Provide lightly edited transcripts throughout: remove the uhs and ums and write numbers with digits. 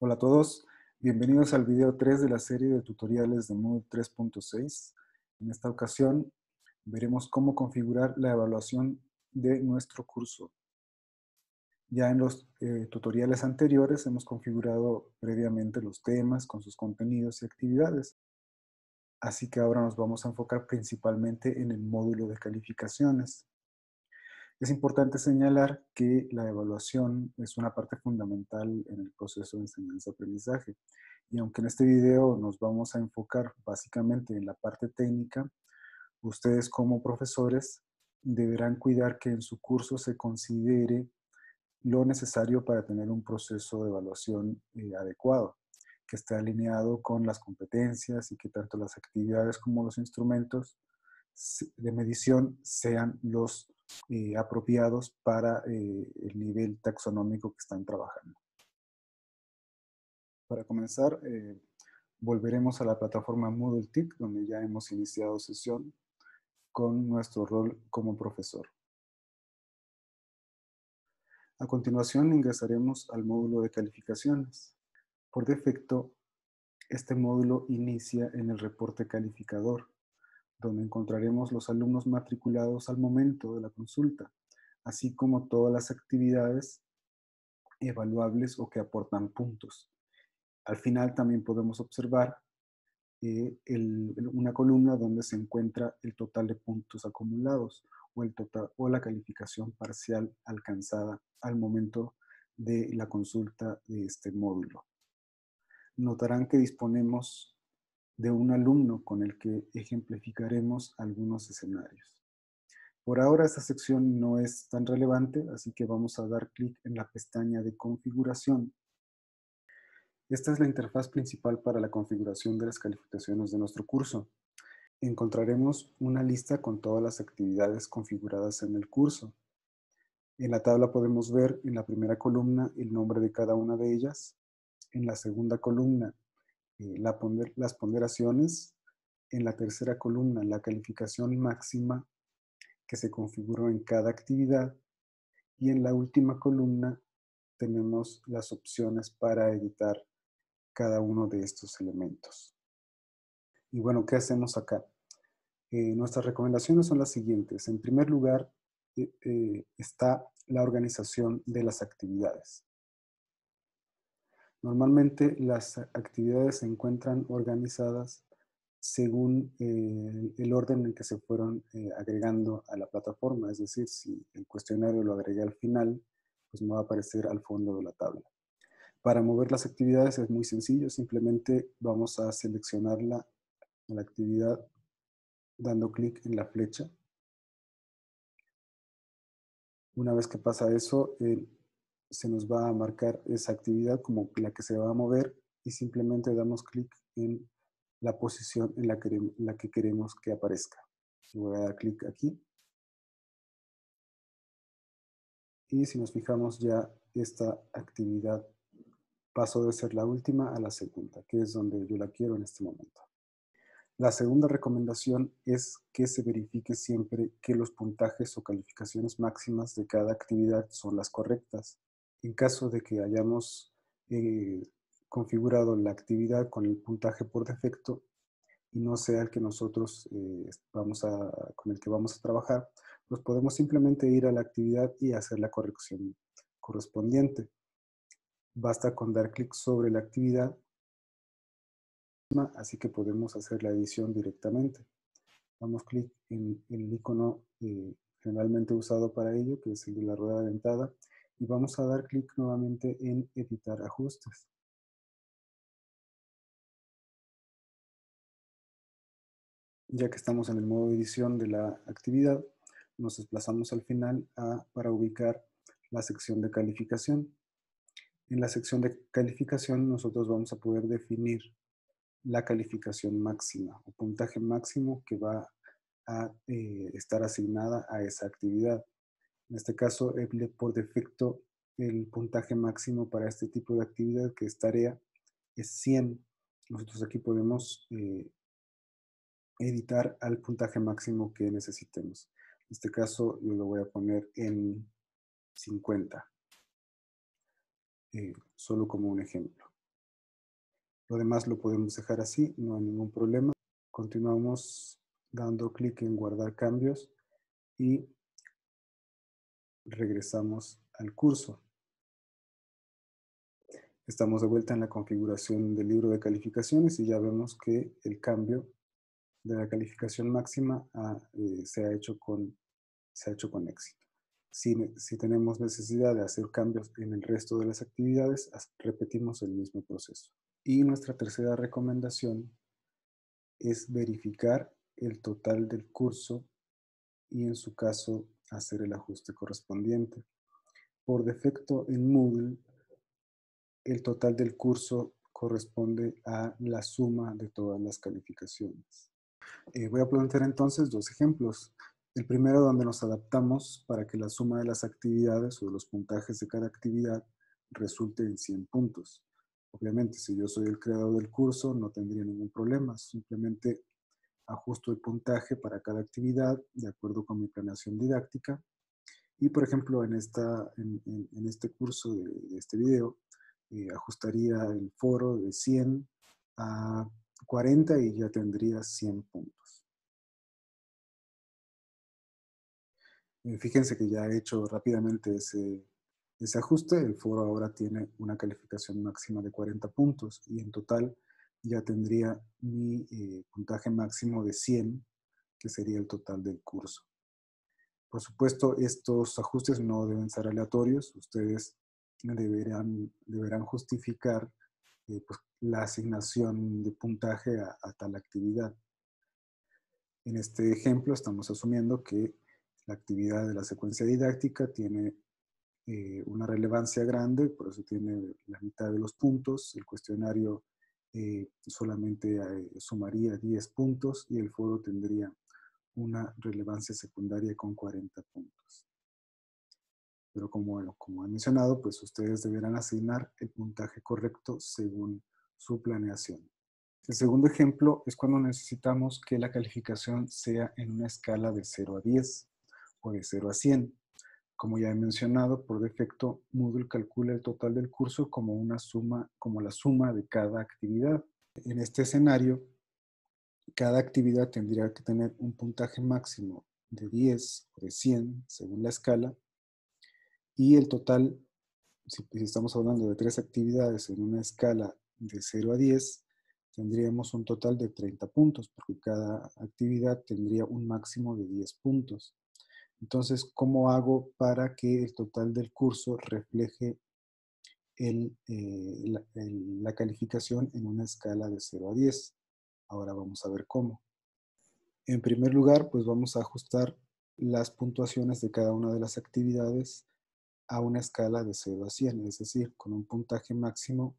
Hola a todos, bienvenidos al video 3 de la serie de tutoriales de Moodle 3.6. En esta ocasión veremos cómo configurar la evaluación de nuestro curso. Ya en los tutoriales anteriores hemos configurado previamente los temas con sus contenidos y actividades. Así que ahora nos vamos a enfocar principalmente en el módulo de calificaciones. Es importante señalar que la evaluación es una parte fundamental en el proceso de enseñanza-aprendizaje. Y aunque en este video nos vamos a enfocar básicamente en la parte técnica, ustedes como profesores deberán cuidar que en su curso se considere lo necesario para tener un proceso de evaluación adecuado, que esté alineado con las competencias y que tanto las actividades como los instrumentos de medición sean los apropiados para el nivel taxonómico que están trabajando. Para comenzar, volveremos a la plataforma Moodle TIC, donde ya hemos iniciado sesión con nuestro rol como profesor. A continuación ingresaremos al módulo de calificaciones. Por defecto, este módulo inicia en el reporte calificador, donde encontraremos los alumnos matriculados al momento de la consulta, así como todas las actividades evaluables o que aportan puntos. Al final también podemos observar una columna donde se encuentra el total de puntos acumulados o, el total, o la calificación parcial alcanzada al momento de la consulta de este módulo. Notarán que disponemos de un alumno con el que ejemplificaremos algunos escenarios. Por ahora esta sección no es tan relevante, así que vamos a dar clic en la pestaña de configuración. Esta es la interfaz principal para la configuración de las calificaciones de nuestro curso. Encontraremos una lista con todas las actividades configuradas en el curso. En la tabla podemos ver en la primera columna el nombre de cada una de ellas, en la segunda columna las ponderaciones, en la tercera columna la calificación máxima que se configuró en cada actividad y en la última columna tenemos las opciones para editar cada uno de estos elementos. Y bueno, ¿qué hacemos acá? Nuestras recomendaciones son las siguientes. En primer lugar, está la organización de las actividades. Normalmente las actividades se encuentran organizadas según el orden en que se fueron agregando a la plataforma. Es decir, si el cuestionario lo agregué al final, pues me va a aparecer al fondo de la tabla. Para mover las actividades es muy sencillo. Simplemente vamos a seleccionar la actividad dando clic en la flecha. Una vez que pasa eso, se nos va a marcar esa actividad como la que se va a mover y simplemente damos clic en la posición en la que queremos que aparezca. Voy a dar clic aquí. Y si nos fijamos ya esta actividad pasó de ser la última a la segunda, que es donde yo la quiero en este momento. La segunda recomendación es que se verifique siempre que los puntajes o calificaciones máximas de cada actividad son las correctas. En caso de que hayamos configurado la actividad con el puntaje por defecto y no sea el que nosotros con el que vamos a trabajar, pues podemos simplemente ir a la actividad y hacer la corrección correspondiente. Basta con dar clic sobre la actividad, así que podemos hacer la edición directamente. Damos clic en el icono generalmente usado para ello, que es el de la rueda dentada, y vamos a dar clic nuevamente en editar ajustes. Ya que estamos en el modo edición de la actividad, nos desplazamos al final para ubicar la sección de calificación. En la sección de calificación nosotros vamos a poder definir la calificación máxima o puntaje máximo que va a estar asignada a esa actividad. En este caso, por defecto, el puntaje máximo para este tipo de actividad, que es tarea, es 100. Nosotros aquí podemos editar al puntaje máximo que necesitemos. En este caso, yo lo voy a poner en 50, solo como un ejemplo. Lo demás lo podemos dejar así, no hay ningún problema. Continuamos dando clic en guardar cambios y regresamos al curso. Estamos de vuelta en la configuración del libro de calificaciones y ya vemos que el cambio de la calificación máxima se ha hecho con éxito. Si tenemos necesidad de hacer cambios en el resto de las actividades, repetimos el mismo proceso. Y nuestra tercera recomendación es verificar el total del curso y en su caso hacer el ajuste correspondiente. Por defecto en Moodle, el total del curso corresponde a la suma de todas las calificaciones. Voy a plantear entonces dos ejemplos. El primero donde nos adaptamos para que la suma de las actividades o de los puntajes de cada actividad resulte en 100 puntos. Obviamente, si yo soy el creador del curso, no tendría ningún problema. Simplemente ajusto el puntaje para cada actividad de acuerdo con mi planeación didáctica. Y, por ejemplo, en este curso de este video, ajustaría el foro de 100 a 40 y ya tendría 100 puntos. Fíjense que ya he hecho rápidamente ese ajuste. El foro ahora tiene una calificación máxima de 40 puntos y en total ya tendría mi puntaje máximo de 100, que sería el total del curso. Por supuesto, estos ajustes no deben ser aleatorios. Ustedes deberán justificar pues, la asignación de puntaje a tal actividad. En este ejemplo estamos asumiendo que la actividad de la secuencia didáctica tiene una relevancia grande, por eso tiene la mitad de los puntos. El cuestionario solamente sumaría 10 puntos y el foro tendría una relevancia secundaria con 40 puntos. Pero como he mencionado, pues ustedes deberán asignar el puntaje correcto según su planeación. El segundo ejemplo es cuando necesitamos que la calificación sea en una escala de 0 a 10 o de 0 a 100. Como ya he mencionado, por defecto, Moodle calcula el total del curso como la suma de cada actividad. En este escenario, cada actividad tendría que tener un puntaje máximo de 10 o de 100, según la escala, y el total, si estamos hablando de 3 actividades en una escala de 0 a 10, tendríamos un total de 30 puntos, porque cada actividad tendría un máximo de 10 puntos. Entonces, ¿cómo hago para que el total del curso refleje la calificación en una escala de 0 a 10? Ahora vamos a ver cómo. En primer lugar, pues vamos a ajustar las puntuaciones de cada una de las actividades a una escala de 0 a 100, es decir, con un puntaje máximo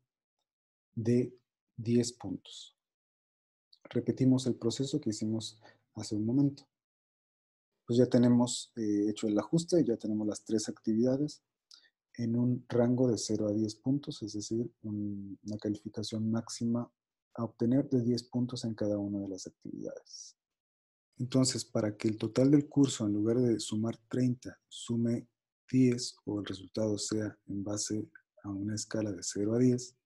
de 10 puntos. Repetimos el proceso que hicimos hace un momento. Pues ya tenemos hecho el ajuste, ya tenemos las 3 actividades en un rango de 0 a 10 puntos, es decir, una calificación máxima a obtener de 10 puntos en cada una de las actividades. Entonces, para que el total del curso, en lugar de sumar 30, sume 10 o el resultado sea en base a una escala de 0 a 10,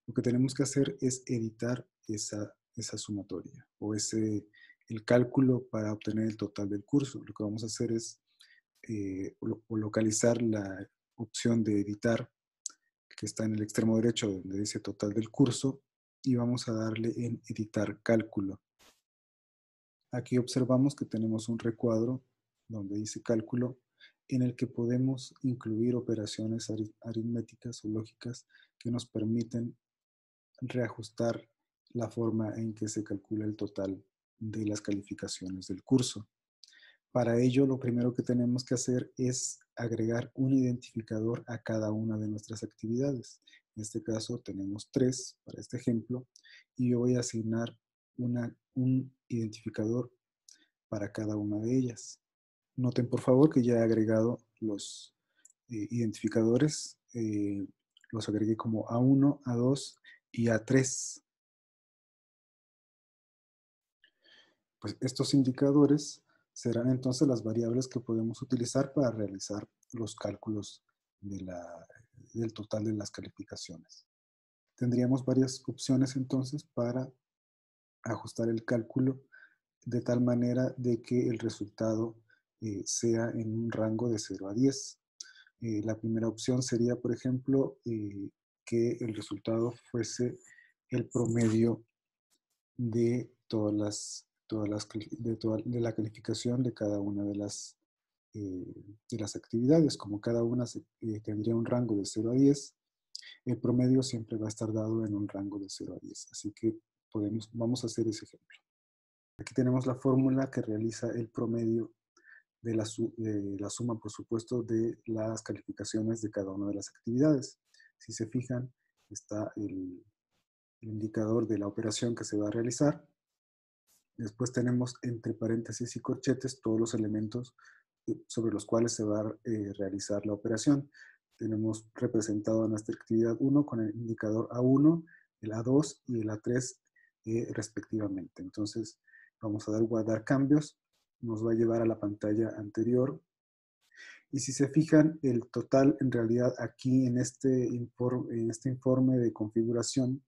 lo que tenemos que hacer es editar esa sumatoria o el cálculo para obtener el total del curso. Lo que vamos a hacer es localizar la opción de editar que está en el extremo derecho donde dice total del curso y vamos a darle en editar cálculo. Aquí observamos que tenemos un recuadro donde dice cálculo en el que podemos incluir operaciones aritméticas o lógicas que nos permiten reajustar la forma en que se calcula el total de las calificaciones del curso. Para ello, lo primero que tenemos que hacer es agregar un identificador a cada una de nuestras actividades. En este caso tenemos 3 para este ejemplo y yo voy a asignar un identificador para cada una de ellas. Noten por favor que ya he agregado los identificadores, los agregué como A1, A2 y A3. Pues estos indicadores serán entonces las variables que podemos utilizar para realizar los cálculos del total de las calificaciones. Tendríamos varias opciones entonces para ajustar el cálculo de tal manera de que el resultado sea en un rango de 0 a 10. La primera opción sería, por ejemplo, que el resultado fuese el promedio de de la calificación de cada una de las actividades. Como cada una tendría un rango de 0 a 10, el promedio siempre va a estar dado en un rango de 0 a 10. Así que vamos a hacer ese ejemplo. Aquí tenemos la fórmula que realiza el promedio de la suma, por supuesto, de las calificaciones de cada una de las actividades. Si se fijan, está el indicador de la operación que se va a realizar. Después tenemos entre paréntesis y corchetes todos los elementos sobre los cuales se va a realizar la operación. Tenemos representado a nuestra actividad 1 con el indicador A1, el A2 y el A3 respectivamente. Entonces vamos a dar guardar cambios, nos va a llevar a la pantalla anterior. Y si se fijan, el total en realidad aquí en este informe de configuración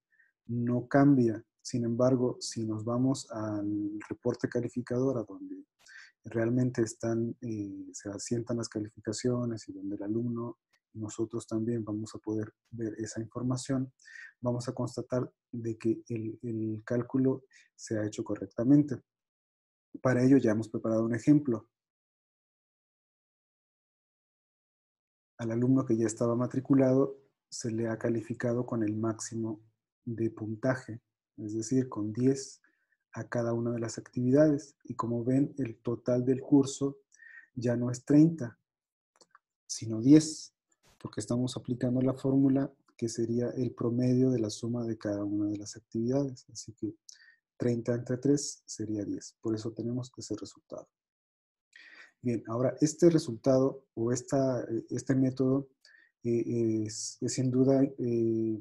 no cambia. Sin embargo, si nos vamos al reporte calificador, a donde realmente se asientan las calificaciones y donde el alumno y nosotros también vamos a poder ver esa información, vamos a constatar de que el cálculo se ha hecho correctamente. Para ello ya hemos preparado un ejemplo. Al alumno que ya estaba matriculado se le ha calificado con el máximo de puntaje, es decir, con 10 a cada una de las actividades. Y como ven, el total del curso ya no es 30, sino 10, porque estamos aplicando la fórmula que sería el promedio de la suma de cada una de las actividades. Así que 30 entre 3 sería 10. Por eso tenemos ese resultado. Bien, ahora este resultado o este método es sin duda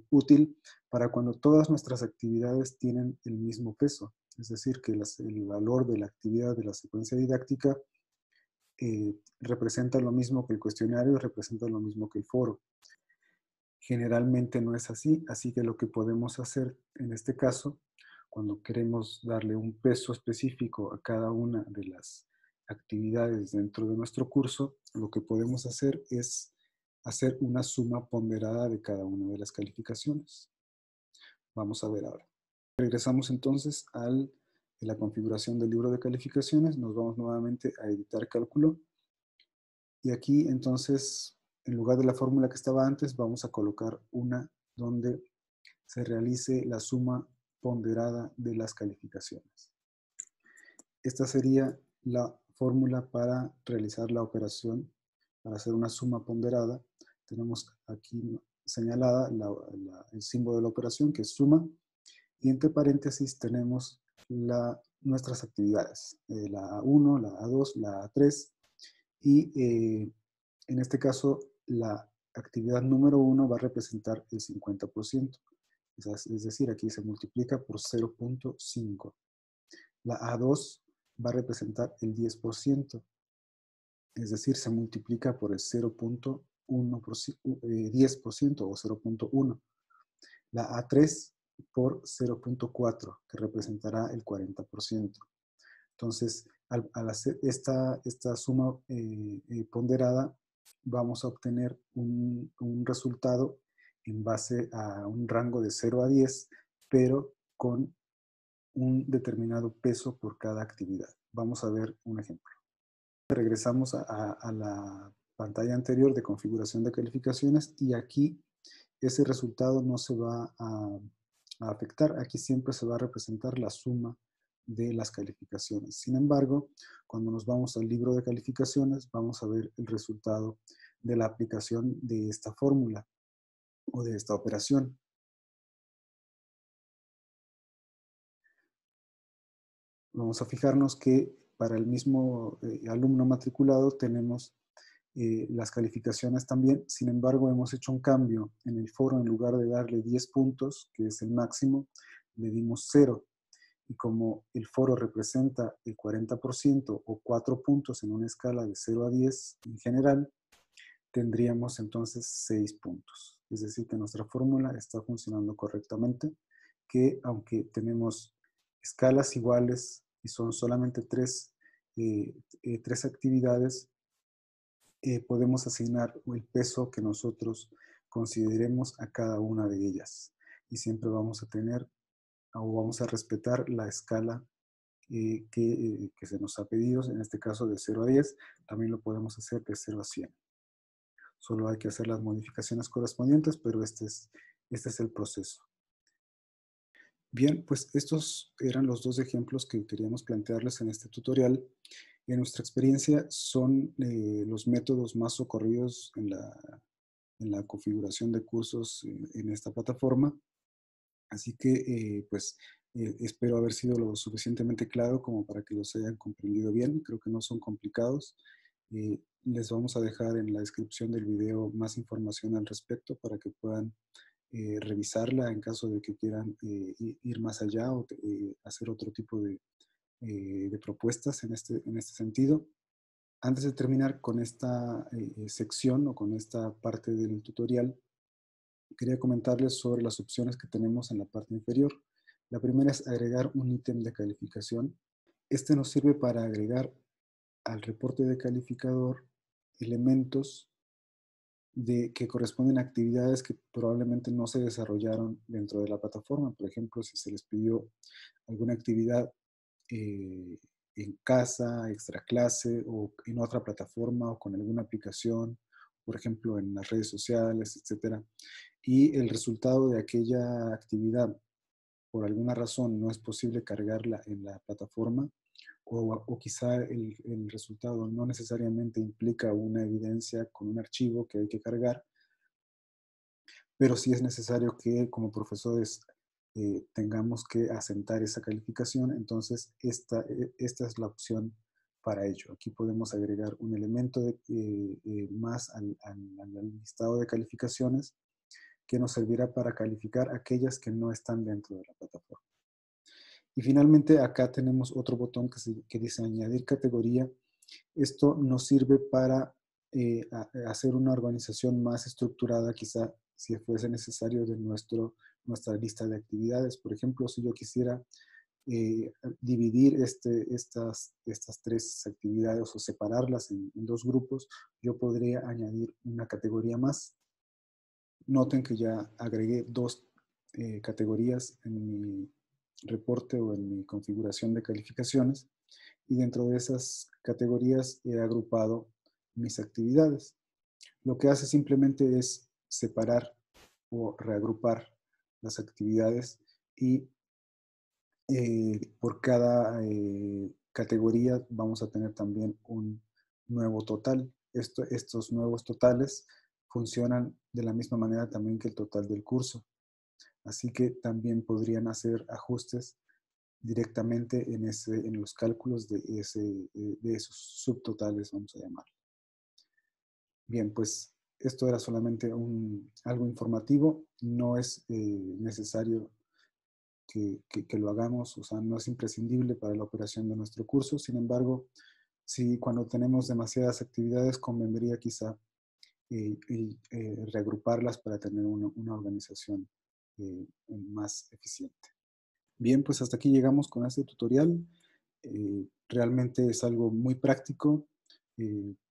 útil para cuando todas nuestras actividades tienen el mismo peso. Es decir, que el valor de la actividad de la secuencia didáctica representa lo mismo que el cuestionario, representa lo mismo que el foro. Generalmente no es así, así que lo que podemos hacer en este caso, cuando queremos darle un peso específico a cada una de las actividades dentro de nuestro curso, lo que podemos hacer es hacer una suma ponderada de cada una de las calificaciones. Vamos a ver ahora. Regresamos entonces a la configuración del libro de calificaciones, nos vamos nuevamente a editar cálculo y aquí entonces en lugar de la fórmula que estaba antes vamos a colocar una donde se realice la suma ponderada de las calificaciones. Esta sería la fórmula para realizar la operación, para hacer una suma ponderada. Tenemos aquí señalada el símbolo de la operación, que es suma, y entre paréntesis tenemos nuestras actividades, la A1, la A2, la A3, y en este caso la actividad número 1 va a representar el 50%. Es decir, aquí se multiplica por 0.5. La A2 va a representar el 10%, es decir, se multiplica por el 10% o 0.1. La A3 por 0.4, que representará el 40%. Entonces, al hacer esta suma ponderada, vamos a obtener un resultado en base a un rango de 0 a 10, pero con un determinado peso por cada actividad. Vamos a ver un ejemplo. Regresamos a la pantalla anterior de configuración de calificaciones y aquí ese resultado no se va a afectar. Aquí siempre se va a representar la suma de las calificaciones. Sin embargo, cuando nos vamos al libro de calificaciones, vamos a ver el resultado de la aplicación de esta fórmula o de esta operación. Vamos a fijarnos que para el mismo alumno matriculado tenemos las calificaciones también. Sin embargo, hemos hecho un cambio en el foro. En lugar de darle 10 puntos, que es el máximo, le dimos 0. Y como el foro representa el 40% o 4 puntos en una escala de 0 a 10 en general, tendríamos entonces 6 puntos. es decir, que nuestra fórmula está funcionando correctamente, que aunque tenemos escalas iguales y son solamente tres actividades, podemos asignar el peso que nosotros consideremos a cada una de ellas. Y siempre vamos a tener o vamos a respetar la escala que se nos ha pedido, en este caso de 0 a 10, también lo podemos hacer de 0 a 100. Solo hay que hacer las modificaciones correspondientes, pero este es el proceso. Bien, pues estos eran los dos ejemplos que queríamos plantearles en este tutorial. En nuestra experiencia son los métodos más socorridos en la configuración de cursos en esta plataforma. Así que, espero haber sido lo suficientemente claro como para que los hayan comprendido bien. Creo que no son complicados. Les vamos a dejar en la descripción del video más información al respecto para que puedan revisarla en caso de que quieran ir más allá o hacer otro tipo de propuestas en este sentido. Antes de terminar con esta sección o con esta parte del tutorial, quería comentarles sobre las opciones que tenemos en la parte inferior. La primera es agregar un ítem de calificación. Este nos sirve para agregar al reporte de calificador elementos que corresponden a actividades que probablemente no se desarrollaron dentro de la plataforma. Por ejemplo, si se les pidió alguna actividad en casa, extra clase o en otra plataforma o con alguna aplicación, por ejemplo, en las redes sociales, etcétera, y el resultado de aquella actividad, por alguna razón, no es posible cargarla en la plataforma, o quizá el resultado no necesariamente implica una evidencia con un archivo que hay que cargar, pero sí es necesario que como profesores tengamos que asentar esa calificación. Entonces esta es la opción para ello. Aquí podemos agregar un elemento más al listado de calificaciones que nos servirá para calificar aquellas que no están dentro de la plataforma. Y finalmente acá tenemos otro botón que dice añadir categoría. Esto nos sirve para hacer una organización más estructurada, quizá si fuese necesario, de nuestra lista de actividades. Por ejemplo, si yo quisiera dividir estas tres actividades o separarlas en dos grupos, yo podría añadir una categoría más. Noten que ya agregué dos categorías en mi reporte o en mi configuración de calificaciones, y dentro de esas categorías he agrupado mis actividades. Lo que hace simplemente es separar o reagrupar las actividades y por cada categoría vamos a tener también un nuevo total. Estos nuevos totales funcionan de la misma manera también que el total del curso. Así que también podrían hacer ajustes directamente en los cálculos de esos subtotales, vamos a llamar. Bien, pues esto era solamente algo informativo. No es necesario que lo hagamos, o sea, no es imprescindible para la operación de nuestro curso. Sin embargo, si cuando tenemos demasiadas actividades, convendría quizá reagruparlas para tener una organización más eficiente. Bien, pues hasta aquí llegamos con este tutorial. Realmente es algo muy práctico,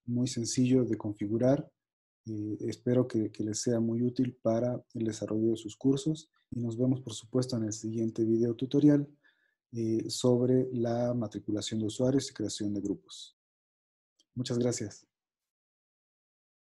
muy sencillo de configurar. Espero que les sea muy útil para el desarrollo de sus cursos, y nos vemos por supuesto en el siguiente video tutorial sobre la matriculación de usuarios y creación de grupos. Muchas gracias.